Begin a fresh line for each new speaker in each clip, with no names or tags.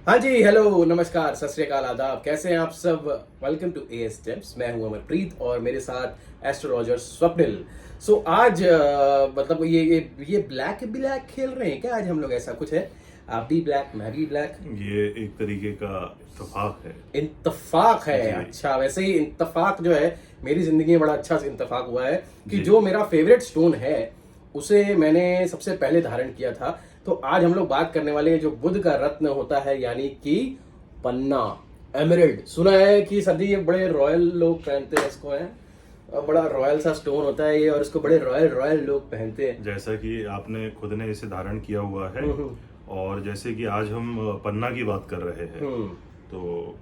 हाँ जी, हेलो, नमस्कार, सत श्री अकाल, आदाब। कैसे हैं आप सब? Welcome to AS tips. मैं हूं अमरप्रीत और मेरे साथ एस्ट्रोलॉजर स्वप्निल। सो आज मतलब ये ब्लैक ब्लैक खेल रहे हैं क्या? आज हम लोग, ऐसा कुछ है? आप भी ब्लैक, मैं भी ब्लैक।
ये एक तरीके का इत्तेफाक है।
इत्तेफाक है?
जी
अच्छा, वैसे ही इत्तेफाक जो है, मेरी जिंदगी में बड़ा अच्छा इत्तेफाक हुआ है कि
जी।
जो मेरा फेवरेट स्टोन है उसे मैंने सबसे पहले धारण किया था। तो आज हम लोग बात करने वाले हैं जो बुध का रत्न होता है, यानी कि पन्ना, एमराल्ड। सुना है कि सर जी ये बड़े रॉयल लोग पहनते हैं इसको, है बड़ा रॉयल सा स्टोन होता है ये, और इसको बड़े रॉयल रॉयल लोग पहनते हैं।
जैसा कि आपने खुद ने इसे धारण किया हुआ है,
हम्म।
और जैसे कि आज हम पन्ना की बात कर रहे हैं,
हम्म।
तो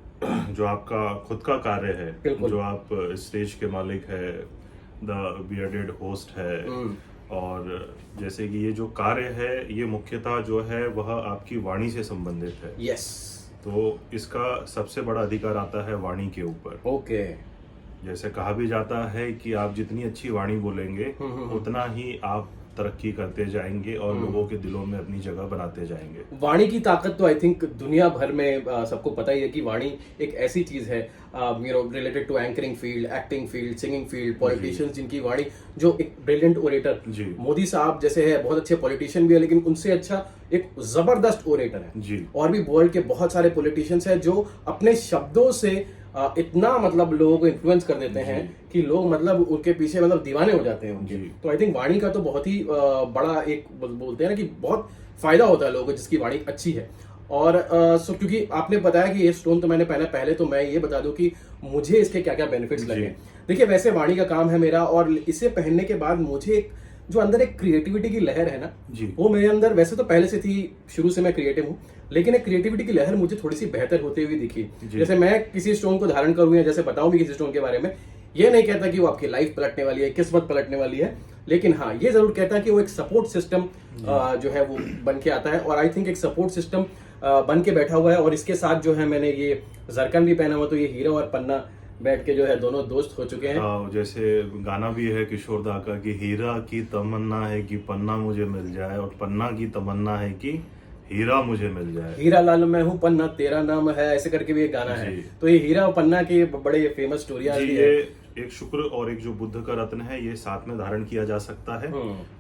जो आपका खुद का कार्य है,
बिल्कुल।
जो आप स्टेज के मालिक है, द बियर्डेड होस्ट है,
हम्म।
और जैसे कि ये जो कार्य है ये मुख्यतः जो है वह आपकी वाणी से संबंधित है।
यस।
तो इसका सबसे बड़ा अधिकार आता है वाणी के ऊपर।
ओके।
जैसे कहा भी जाता है कि आप जितनी अच्छी वाणी बोलेंगे उतना ही आप तरक्की करते जाएंगे और लोगों के दिलों में अपनी जगह बनाते जाएंगे।
वाणी की ताकत तो आई थिंक दुनिया भर में सबको पता ही है कि वाणी एक ऐसी चीज है, related to anchoring field, acting field, singing field, politicians जिनकी वाणी, जो एक ब्रिलियंट ओरेटर,
जी
मोदी साहब जैसे है, बहुत अच्छे पॉलिटिशियन भी है, लेकिन उनसे अच्छा एक जबरदस्त ओरेटर है।
जी
और भी वर्ल्ड के बहुत सारे पॉलिटिशियंस हैं जो अपने शब्दों से इतना मतलब लोगों को इन्फ्लुएंस कर देते हैं कि लोग मतलब उनके पीछे मतलब दीवाने हो जाते हैं उनके।
जी।
तो आई थिंक वाणी का तो बहुत ही बड़ा एक बोलते हैं ना कि बहुत फायदा होता है लोगों को जिसकी वाणी अच्छी है। और सो क्योंकि आपने बताया कि ये स्टोन तो मैंने पहना, पहले तो मैं ये बता दूं कि मुझे इसके क्या क्या बेनिफिट्स
जी।
लगे। देखिए, वैसे वाणी का काम है मेरा, और इसे पहनने के बाद मुझे एक जो अंदर एक क्रिएटिविटी की लहर है ना,
जी।
वो मेरे अंदर वैसे तो पहले से थी, शुरू से मैं क्रिएटिव हूँ, लेकिन एक क्रिएटिविटी की लहर मुझे थोड़ी सी बेहतर होते हुए दिखी।
जी।
जैसे मैं किसी स्टोन को धारण करूँ या जैसे बताऊं भी किसी स्टोन के बारे में, ये नहीं कहता कि वो आपकी लाइफ पलटने वाली है, किस्मत पलटने वाली है, लेकिन हाँ ये जरूर कहता है कि वो एक सपोर्ट सिस्टम जो है वो बन के आता है। और आई थिंक एक सपोर्ट सिस्टम बन के बैठा हुआ है। और इसके साथ जो है मैंने ये जरकन भी पहना हुआ, तो ये हीरा और पन्ना बैठ के जो है दोनों दोस्त हो चुके हैं।
हाँ, जैसे गाना भी है किशोर दा का कि हीरा की तमन्ना है कि पन्ना मुझे मिल जाए, और पन्ना की तमन्ना है कि हीरा मुझे मिल जाए।
हीरा लाल मैं हूँ, पन्ना तेरा नाम है, ऐसे करके भी एक गाना है।
जी।
तो ये हीरा और पन्ना की बड़े फेमस स्टोरियां
जी,
भी
ये
है।
एक शुक्र और एक जो बुध का रत्न है ये साथ में धारण किया जा सकता है।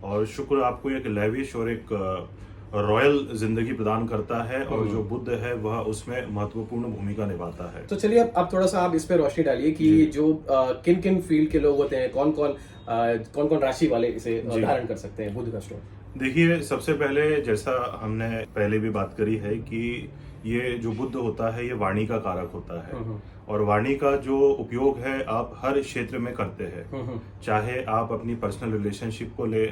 और शुक्र आपको एक लेविश और एक रॉयल जिंदगी प्रदान करता है, और जो बुध है वह उसमें महत्वपूर्ण भूमिका निभाता है।
तो चलिए अब थोड़ा सा आप इस पे रोशनी डालिए कि
जी।
जो किन किन फील्ड के लोग होते हैं, कौन कौन राशि वाले इसे
जी।
धारण कर सकते हैं बुध का स्टोन।
देखिए, सबसे पहले जैसा हमने पहले भी बात करी है कि ये जो बुध होता है ये वाणी का कारक होता है, और वाणी का जो उपयोग है आप हर क्षेत्र में करते हैं। चाहे आप अपनी पर्सनल रिलेशनशिप को ले,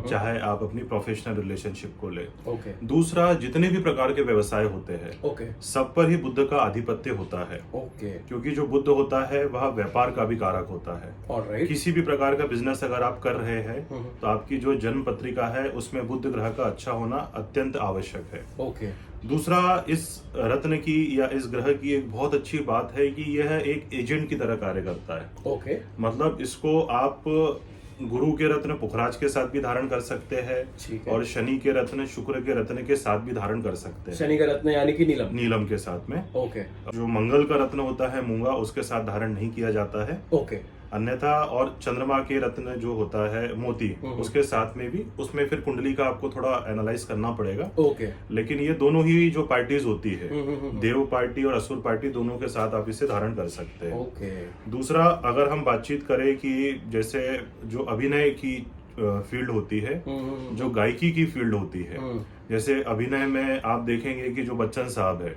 चाहे आप अपनी प्रोफेशनल रिलेशनशिप को ले।
ओके।
दूसरा, जितने भी प्रकार के व्यवसाय होते हैं
ओके।
सब पर ही बुध का आधिपत्य होता है,
ओके।
क्योंकि जो बुध होता है वह व्यापार का भी कारक होता है।
ऑलराइट।
किसी भी प्रकार का बिजनेस अगर आप कर रहे हैं तो आपकी जो जन्म पत्रिका है उसमें बुध ग्रह का अच्छा होना अत्यंत आवश्यक है।
ओके।
दूसरा, इस रत्न की या इस ग्रह की एक बहुत अच्छी बात है कि यह एक एजेंट की तरह कार्य करता है।
ओके।
मतलब इसको आप गुरु के रत्न पुखराज के साथ भी धारण कर सकते हैं,
ठीक है।
और शनि के रत्न शुक्र के रत्न के साथ भी धारण कर सकते हैं।
शनि का रत्न यानी कि नीलम।
नीलम के साथ में।
ओके।
जो मंगल का रत्न होता है मूंगा, उसके साथ धारण नहीं किया जाता है।
ओके।
अन्यथा, और चंद्रमा के रत्न जो होता है मोती, उसके साथ में भी, उसमें फिर कुंडली का आपको थोड़ा एनालाइज करना पड़ेगा।
ओके।
लेकिन ये दोनों ही जो पार्टीज होती है, देव पार्टी और असुर पार्टी, दोनों के साथ आप इसे धारण कर सकते हैं।
ओके।
दूसरा, अगर हम बातचीत करें कि जैसे जो अभिनय की फील्ड होती है, जो गायकी की फील्ड होती है, जैसे अभिनय में आप देखेंगे कि जो बच्चन साहब है,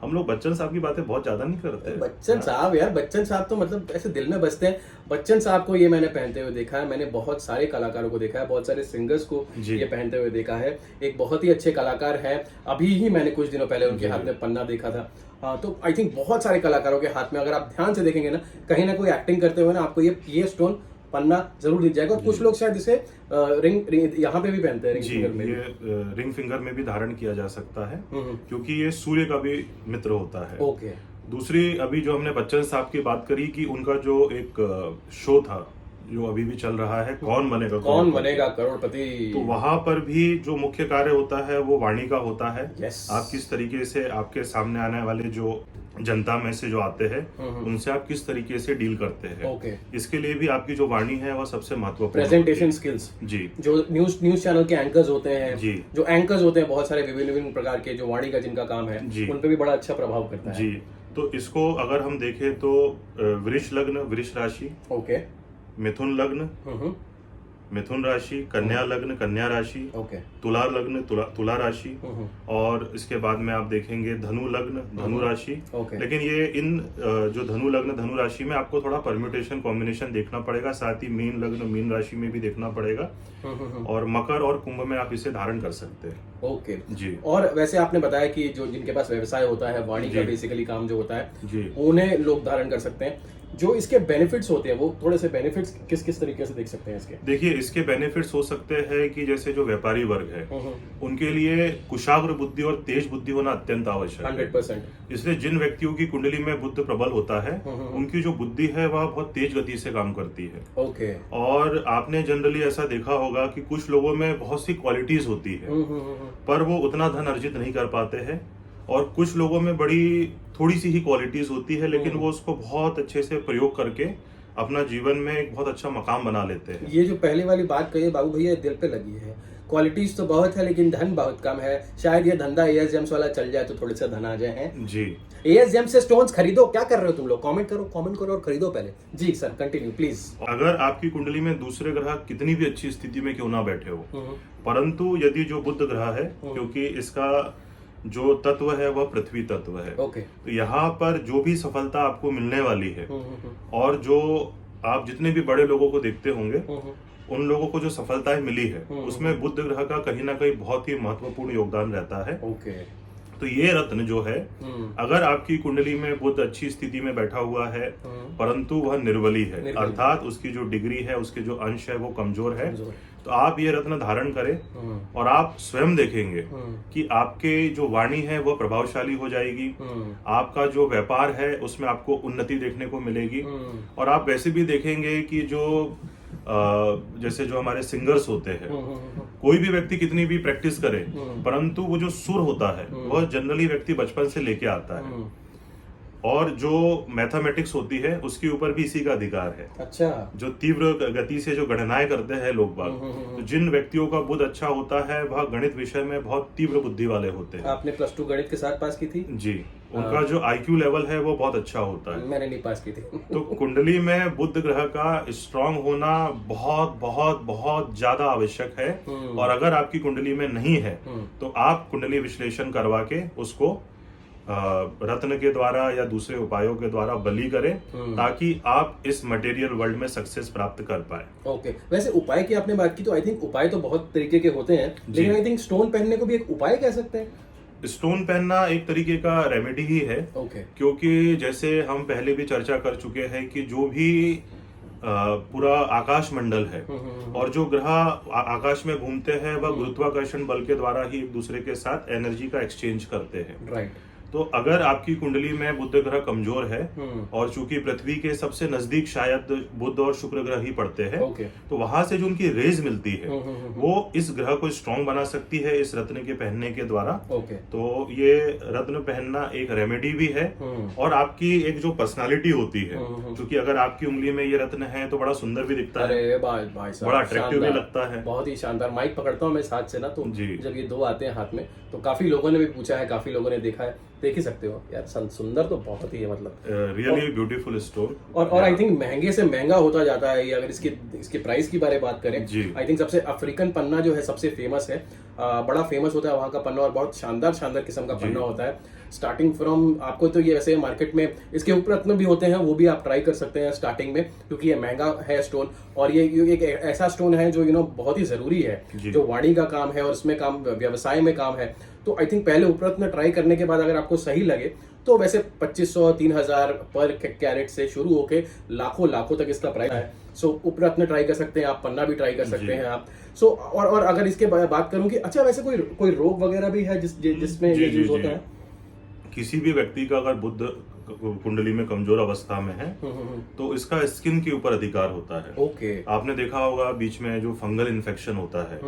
हम लोग बच्चन साहब की बातें बहुत ज्यादा नहीं करते हैं।
बच्चन साहब, यार बच्चन साहब तो मतलब ऐसे दिल में बसते हैं। बच्चन साहब को ये मैंने पहनते हुए देखा है, मैंने बहुत सारे कलाकारों को देखा है, बहुत सारे सिंगर्स को
जी।
ये पहनते हुए देखा है। एक बहुत ही अच्छे कलाकार है, अभी ही मैंने कुछ दिनों पहले उनके हाथ में पन्ना देखा था। तो आई थिंक बहुत सारे कलाकारों के हाथ में अगर आप ध्यान से देखेंगे ना, कहीं ना कोई एक्टिंग करते हुए ना, आपको ये स्टोन पन्ना जरूर दिख जाएगा। और कुछ लोग शायद इसे रिंग यहाँ पे भी पहनते हैं, रिंग
जी,
फिंगर में भी।
ये रिंग फिंगर में भी धारण किया जा सकता है, क्योंकि ये सूर्य का भी मित्र होता है।
ओके।
दूसरी, अभी जो हमने बच्चन साहब की बात करी कि उनका जो एक शो था जो अभी भी चल रहा है, कौन बनेगा
करोड़पति,
तो वहां पर भी जो मुख्य कार्य होता है वो वाणी का होता है।
Yes.
आप किस तरीके से आपके सामने आने वाले जो जनता में से जो आते हैं उनसे आप किस तरीके से डील करते हैं।
Okay.
इसके लिए भी आपकी जो वाणी है वो सबसे महत्वपूर्ण
प्रेजेंटेशन स्किल्स,
जी,
जो न्यूज चैनल के एंकर्स होते हैं
जी,
जो एंकर्स होते हैं बहुत सारे विभिन्न प्रकार के, जो वाणी का जिनका काम है,
जी,
उन पे भी बड़ा अच्छा प्रभाव करता है
जी। तो इसको अगर हम देखें तो वृष लग्न, वृष राशि,
ओके,
मिथुन लग्न, मिथुन राशि, कन्या लग्न, कन्या राशि,
ओके,
तुला लग्न, तुला राशि, और इसके बाद में आप देखेंगे धनु लग्न, धनु राशि।
ओके।
लेकिन ये इन जो धनु लग्न, धनु राशि में आपको थोड़ा परम्यूटेशन कॉम्बिनेशन देखना पड़ेगा, साथ ही मीन लग्न, मीन राशि में भी देखना पड़ेगा, और मकर और कुंभ में आप इसे धारण कर सकते हैं।
ओके
जी।
और वैसे आपने बताया कि जो जिनके पास व्यवसाय होता है, वाणी का
जी।
बेसिकली काम जो होता है,
जी।
उन्हें लोग धारण कर सकते हैं। जो इसके बेनिफिट्स होते हैं, वो थोड़े से बेनिफिट्स किस किस तरीके से देख सकते हैं इसके?
देखिए, इसके बेनिफिट्स हो सकते हैं कि जैसे जो व्यापारी वर्ग है उनके लिए कुशाग्र बुद्धि और तेज बुद्धि होना अत्यंत आवश्यक है।
100%।
इसलिए जिन व्यक्तियों की कुंडली में बुध प्रबल होता है उनकी जो बुद्धि है वह बहुत तेज गति से काम करती है।
ओके।
और आपने जनरली ऐसा देखा होगा कि कुछ लोगों में बहुत सी क्वालिटीज होती है पर वो उतना धन अर्जित नहीं कर पाते हैं, और कुछ लोगों में बड़ी थोड़ी सी ही क्वालिटीज होती है लेकिन वो उसको बहुत अच्छे से प्रयोग करके अपना जीवन में एक बहुत अच्छा मकाम बना लेते हैं।
ये जो पहले वाली बात कही है बाबू भैया, दिल पे लगी है। क्वालिटीज तो बहुत है लेकिन धन बहुत कम है। शायद ये धंधा एएस जेम्स वाला चल जाए तो थोड़े से धन आ जाए हैं।
जी।
एएस जेम्स से स्टोन्स खरीदो। क्या कर रहे हो तुम लोग? कमेंट करो और खरीदो पहले। जी सर, कंटिन्यू प्लीज।
अगर आपकी कुंडली में दूसरे ग्रह कितनी भी अच्छी स्थिति में क्यों ना बैठे हो, परंतु यदि जो बुध ग्रह है, क्योंकि इसका जो तत्व है वह पृथ्वी तत्व है,
ओके।
तो यहाँ पर जो भी सफलता आपको मिलने वाली है और जो आप जितने भी बड़े लोगों को देखते होंगे उन लोगों को जो सफलताएं मिली है उसमें बुध ग्रह का कहीं ना कहीं बहुत ही महत्वपूर्ण योगदान रहता है।
ओके।
तो ये रत्न जो है, अगर आपकी कुंडली में बुध अच्छी स्थिति में बैठा हुआ है परंतु वह निर्बली है, अर्थात उसकी जो डिग्री है, उसके जो अंश है वो कमजोर है, तो आप ये रत्न धारण करें और आप स्वयं देखेंगे कि आपके जो वाणी है वो प्रभावशाली हो जाएगी, आपका जो व्यापार है उसमें आपको उन्नति देखने को मिलेगी, और आप वैसे भी देखेंगे कि जो जैसे जो हमारे सिंगर्स होते हैं, कोई भी व्यक्ति कितनी भी प्रैक्टिस करे परंतु वो जो सुर होता है वह जनरली व्यक्ति बचपन से लेके आता है, और जो मैथमेटिक्स होती है उसके ऊपर भी इसी का अधिकार है।
अच्छा।
जो तीव्र गति से जो गणनाएं करते हैं लोग बाग, तो जिन व्यक्तियों का बुध अच्छा होता है वह गणित विषय में बहुत तीव्र बुद्धि वाले होते हैं।
आपने +2 गणित के साथ पास की थी?
जी। उनका जो IQ लेवल है वो बहुत अच्छा होता है।
मैंने नहीं पास की थी।
तो कुंडली में बुध ग्रह का स्ट्रांग होना बहुत बहुत बहुत ज्यादा आवश्यक है, और अगर आपकी कुंडली में नहीं है तो आप कुंडली विश्लेषण करवा के उसको रत्न के द्वारा या दूसरे उपायों के द्वारा बलि करें ताकि आप इस मटेरियल वर्ल्ड में सक्सेस प्राप्त कर पाए।
ओके। वैसे उपाय की आपने बात की तो आई थिंक उपाय तो बहुत तरीके के होते हैं, लेकिन आई थिंक स्टोन पहनने को भी एक उपाय कह सकते हैं।
स्टोन पहनना एक तरीके का रेमेडी ही है।
ओके।
क्योंकि जैसे हम पहले भी चर्चा कर चुके हैं कि जो भी पूरा आकाश मंडल है और जो ग्रह आकाश में घूमते हैं वह गुरुत्वाकर्षण बल के द्वारा ही एक दूसरे के साथ एनर्जी का एक्सचेंज करते हैं।
राइट।
तो अगर आपकी कुंडली में बुध ग्रह कमजोर है और चूंकि पृथ्वी के सबसे नजदीक शायद बुध और शुक्र ग्रह ही पड़ते हैं, तो वहां से जो उनकी रेज मिलती है वो इस ग्रह को स्ट्रांग बना सकती है इस रत्न के पहनने के द्वारा। तो ये रत्न पहनना एक रेमेडी भी है, और आपकी एक जो पर्सनालिटी होती है, क्योंकि अगर आपकी उंगली में ये रत्न है तो बड़ा सुंदर भी दिखता है, बड़ा अट्रैक्टिव भी लगता है।
बहुत ही शानदार। माइक पकड़ता हूँ मैं साथ से ना, तो जब ये दो आते हैं हाथ में तो काफी लोगों ने भी पूछा है, काफी लोगों ने देखा है, देख ही सकते हो यार, सुंदर तो बहुत ही है, मतलब
रियली ब्यूटीफुल स्टोन।
और आई थिंक महंगे से महंगा होता जाता है ये, अगर इसके प्राइस की बात करें। आई थिंक सबसे अफ्रीकन पन्ना जो है सबसे फेमस है, बड़ा फेमस होता है वहाँ का पन्ना, और बहुत शानदार किस्म का पन्ना होता है। स्टार्टिंग फ्रॉम आपको तो ये वैसे मार्केट में इसके ऊपर रत्न भी होते हैं, वो भी आप ट्राई कर सकते हैं स्टार्टिंग में, क्योंकि ये महंगा है स्टोन, और ये एक ऐसा स्टोन है जो बहुत ही जरूरी है, जो वाणी का काम है और इसमें काम व्यवसाय में काम है। तो आई थिंक पहले उपरत्न ट्राई करने के बाद अगर आपको सही लगे तो वैसे 2500-3000 पर कैरेट से शुरू होके लाखों तक इसका प्राइस है। सो उपरत्न ट्राई कर सकते हैं आप, पन्ना भी ट्राई कर सकते हैं आप। सो और अगर इसके बात करूं कि अच्छा वैसे कोई रोग वगैरह भी है जिसमें ये यूज होता है?
किसी भी व्यक्ति का अगर बुध कुंडली में कमजोर अवस्था में है तो इसका स्किन के ऊपर अधिकार होता है।
ओके।
आपने देखा होगा बीच में जो फंगल इन्फेक्शन होता है,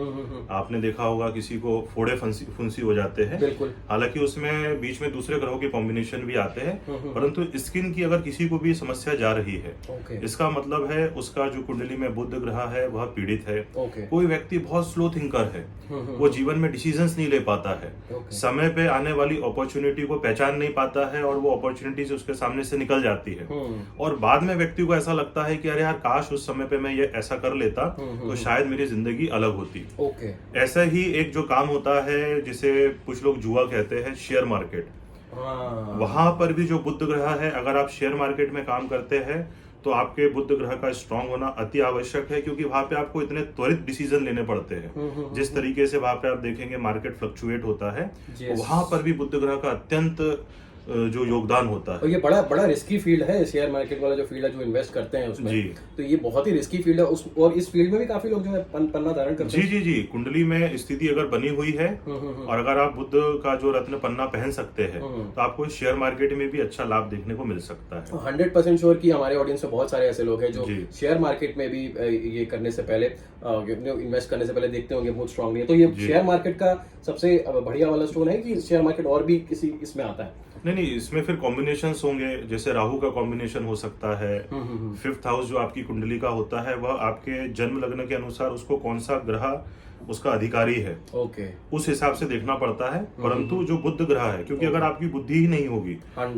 आपने देखा होगा किसी को फोड़े फुंसी हो जाते हैं,
बिल्कुल।
हालांकि उसमें बीच में दूसरे ग्रहों के कॉम्बिनेशन भी आते हैं, परंतु स्किन की अगर किसी को भी समस्या जा रही है, इसका मतलब है उसका जो कुंडली में बुध ग्रह है वह पीड़ित है। कोई व्यक्ति बहुत स्लो थिंकर है, वो जीवन में डिसीजंस नहीं ले पाता है, समय पे आने वाली अपॉर्चुनिटी को पहचान नहीं पाता है और वो अपॉर्चुनिटीज उसके सामने से निकल जाती है और बाद में व्यक्ति को ऐसा लगता है कि अरे यार काश उस समय पे मैं ये ऐसा कर लेता तो शायद मेरी जिंदगी अलग होती। ऐसा ही एक जो काम होता है जिसे कुछ लोग जुआ कहते हैं, शेयर मार्केट, वहां पर भी जो बुध ग्रह है, अगर आप शेयर मार्केट में काम करते हैं तो आपके बुध ग्रह का स्ट्रांग होना अति आवश्यक है, क्योंकि वहां पे आपको इतने त्वरित डिसीजन लेने पड़ते हैं। जिस तरीके से वहां पे आप देखेंगे मार्केट फ्लक्चुएट होता है, तो वहां पर भी बुध ग्रह का अत्यंत जो योगदान होता है।
और ये बड़ा रिस्की फील्ड है, शेयर मार्केट वाला जो फील्ड है, जो इन्वेस्ट करते हैं उसमें,
जी।
तो ये बहुत ही रिस्की फील्ड है और इस फील्ड में भी काफी लोग जो है पन्ना धारण करते हैं।
जी, कुंडली में स्थिति अगर बनी हुई है और अगर आप बुध का जो रत्न पन्ना पहन सकते हैं तो आपको शेयर मार्केट में भी अच्छा लाभ देखने को मिल सकता है।
100% श्योर कि हमारे ऑडियंस में बहुत सारे ऐसे लोग हैं जो शेयर मार्केट में भी ये करने से पहले, इन्वेस्ट करने से पहले देखते होंगे बहुत स्ट्रांगली है। तो ये शेयर मार्केट का सबसे बढ़िया वाला स्टोन है कि शेयर मार्केट और भी किसी इसमें आता है?
नहीं, इसमें फिर कॉम्बिनेशंस होंगे, जैसे राहु का कॉम्बिनेशन हो सकता है। 5th हाउस जो आपकी कुंडली का होता है वह आपके जन्म लग्न के अनुसार उसको कौन सा ग्रह उसका अधिकारी है, उस हिसाब से देखना पड़ता है। परंतु जो बुध ग्रह है, क्योंकि अगर आपकी बुद्धि ही नहीं होगी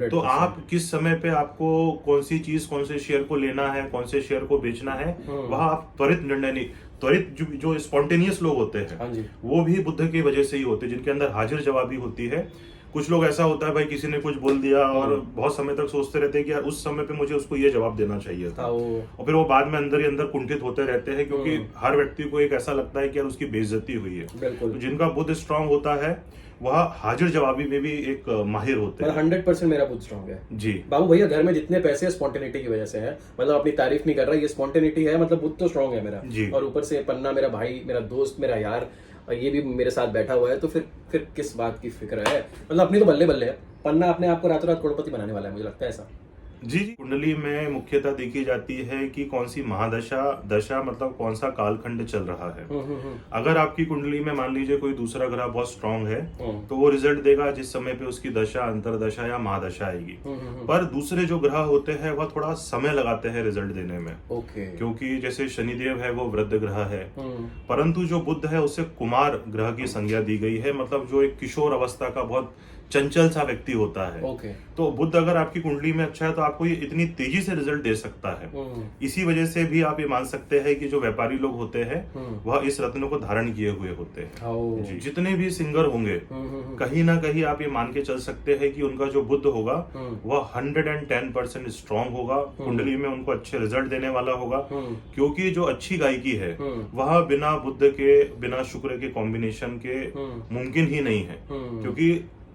तो आप किस समय पे आपको कौन सी चीज, कौन से शेयर को लेना है, कौन से शेयर को बेचना है, वह आप त्वरित निर्णय नहीं, त्वरित जो स्पॉन्टेनियस लोग होते हैं वो भी बुध की वजह से ही होते हैं, जिनके अंदर हाजिर जवाबी होती है। कुछ लोग ऐसा होता है भाई किसी ने कुछ बोल दिया और बहुत समय तक सोचते रहते हैं कि यार उस समय पे मुझे उसको ये जवाब देना चाहिए था, और फिर वो बाद में अंदर ही अंदर कुंठित होते रहते हैं, क्योंकि हर व्यक्ति को एक ऐसा लगता है कि यार उसकी बेइज्जती हुई है। तो जिनका बुध स्ट्रांग होता है वह हाजिर जवाबी में भी एक माहिर होते हैं।
100% मेरा बुध स्ट्रांग है जी। बाबू भैया घर में जितने पैसे स्पॉन्टेनिटी की वजह से है, मतलब अपनी तारीफ नहीं कर रहा, ये स्पॉन्टेनिटी है, मतलब बुध तो स्ट्रांग है मेरा, और ऊपर से पन्ना मेरा भाई, मेरा दोस्त, मेरा यार, और ये भी मेरे साथ बैठा हुआ है, तो फिर किस बात की फिक्र है? मतलब अपनी तो बल्ले बल्ले है, पन्ना अपने आप को रातों रात करोड़पति बनाने वाला है, मुझे लगता है ऐसा।
जी, कुंडली में मुख्यतः देखी जाती है कि कौन सी महादशा, दशा मतलब कौन सा कालखंड चल रहा है। अगर आपकी कुंडली में मान लीजिए कोई दूसरा ग्रह बहुत स्ट्रांग है तो वो रिजल्ट देगा जिस समय पे उसकी दशा, अंतरदशा या महादशा आएगी। पर दूसरे जो ग्रह होते हैं वह थोड़ा समय लगाते हैं रिजल्ट देने में, क्योंकि जैसे शनिदेव है वो वृद्ध ग्रह है, परंतु जो बुध है उसे कुमार ग्रह की संज्ञा दी गई है, मतलब जो एक किशोर अवस्था का बहुत चंचल सा व्यक्ति होता है। तो बुध अगर आपकी कुंडली में अच्छा है तो आपको ये इतनी तेजी से रिजल्ट दे सकता है। इसी वजह से भी आप ये मान सकते हैं कि जो व्यापारी लोग होते हैं वह इस रत्न को धारण किए हुए होते हैं। जितने भी सिंगर होंगे कहीं ना कहीं आप ये मान के चल सकते हैं कि उनका जो बुध होगा वह 110% स्ट्रांग होगा, कुंडली में उनको अच्छे रिजल्ट देने वाला होगा, क्योंकि जो अच्छी गायकी है वह बिना बुध के, बिना शुक्र के कॉम्बिनेशन के मुमकिन ही नहीं है। क्योंकि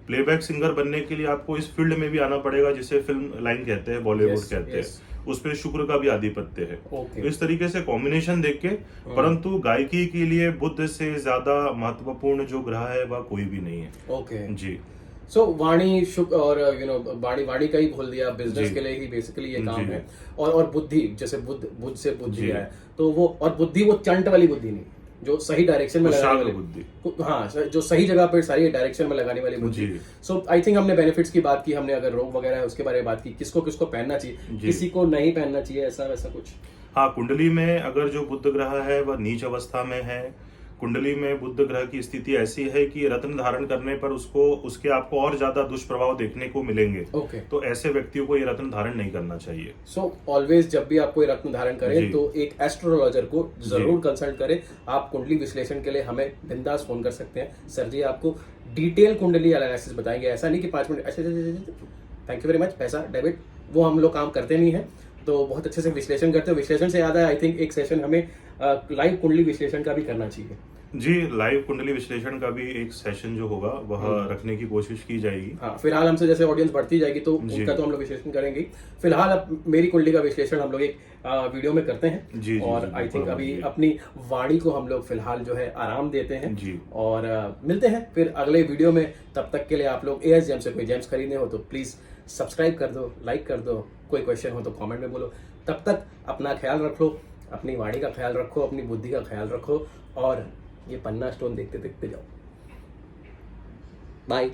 प्लेबैक सिंगर बनने के लिए आपको इस फील्ड में भी आना पड़ेगा, जिसे फिल्म लाइन कहते हैं, बॉलीवुड कहते हैं, उस पे शुक्र का भी आधिपत्य है। इस तरीके से कॉम्बिनेशन देख के, परंतु गायकी के लिए बुध से ज्यादा महत्वपूर्ण जो ग्रह है वह कोई भी नहीं है। जी।
सो वाणी, शुक्र और वाणी का ही खोल दिया, बिजनेस के लिए ही बेसिकली ये काम है। और बुद्धि, जैसे बुद्ध से बुद्धि है, तो वो, और बुद्धि वो चंट वाली बुद्धि नहीं, जो सही डायरेक्शन में लगाने वाली बुद्धि, हाँ, जो सही जगह पे सारी डायरेक्शन में लगाने वाली बुद्धि। सो आई थिंक हमने बेनिफिट्स की बात की, हमने अगर रोग वगैरह है उसके बारे में बात की, किसको किसको पहनना चाहिए, किसी को नहीं पहनना चाहिए, ऐसा वैसा कुछ।
हाँ, कुंडली में अगर जो बुध ग्रह है वह नीच अवस्था में है, कुंडली में बुध ग्रह की स्थिति ऐसी है कि रत्न धारण करने पर उसके आपको और ज्यादा दुष्प्रभाव देखने को मिलेंगे। तो ऐसे व्यक्तियों को ये रत्न धारण नहीं करना चाहिए।
सो ऑलवेज जब भी आप कोई रत्न धारण करें तो एक एस्ट्रोलॉजर को जरूर कंसल्ट करें। आप कुंडली विश्लेषण के लिए हमें बिंदास फोन कर सकते हैं, सर जी आपको डिटेल कुंडली एनालिसिस बताएंगे। ऐसा नहीं कि 5 मिनट ऐसे थैंक यू वेरी मच, पैसा डेबिट, वो हम लोग काम करते नहीं है, तो बहुत अच्छे से विश्लेषण करते हो। विश्लेषण से याद है, आई थिंक एक सेशन हमें लाइव कुंडली विश्लेषण का भी करना चाहिए।
जी, लाइव कुंडली विश्लेषण का भी एक सेशन जो होगा वह रखने की कोशिश की जाएगी।
हाँ, फिलहाल हमसे जैसे ऑडियंस बढ़ती जाएगी तो उनका तो हम लोग विश्लेषण करेंगे। फिलहाल अब मेरी कुंडली का विश्लेषण हम लोग एक वीडियो में करते हैं, और आई थिंक अभी अपनी वाणी को हम लोग फिलहाल जो है आराम देते हैं, और मिलते हैं फिर अगले वीडियो में। तब तक के लिए आप लोग AS जेम्स से कोई जेम्स खरीदने हो तो प्लीज सब्सक्राइब कर दो, लाइक कर दो, कोई क्वेश्चन हो तो कमेंट में बोलो। तब तक अपना ख्याल रख लो, अपनी वाणी का ख्याल रखो, अपनी बुद्धि का ख्याल रखो और ये पन्ना स्टोन देखते देखते जाओ। बाय।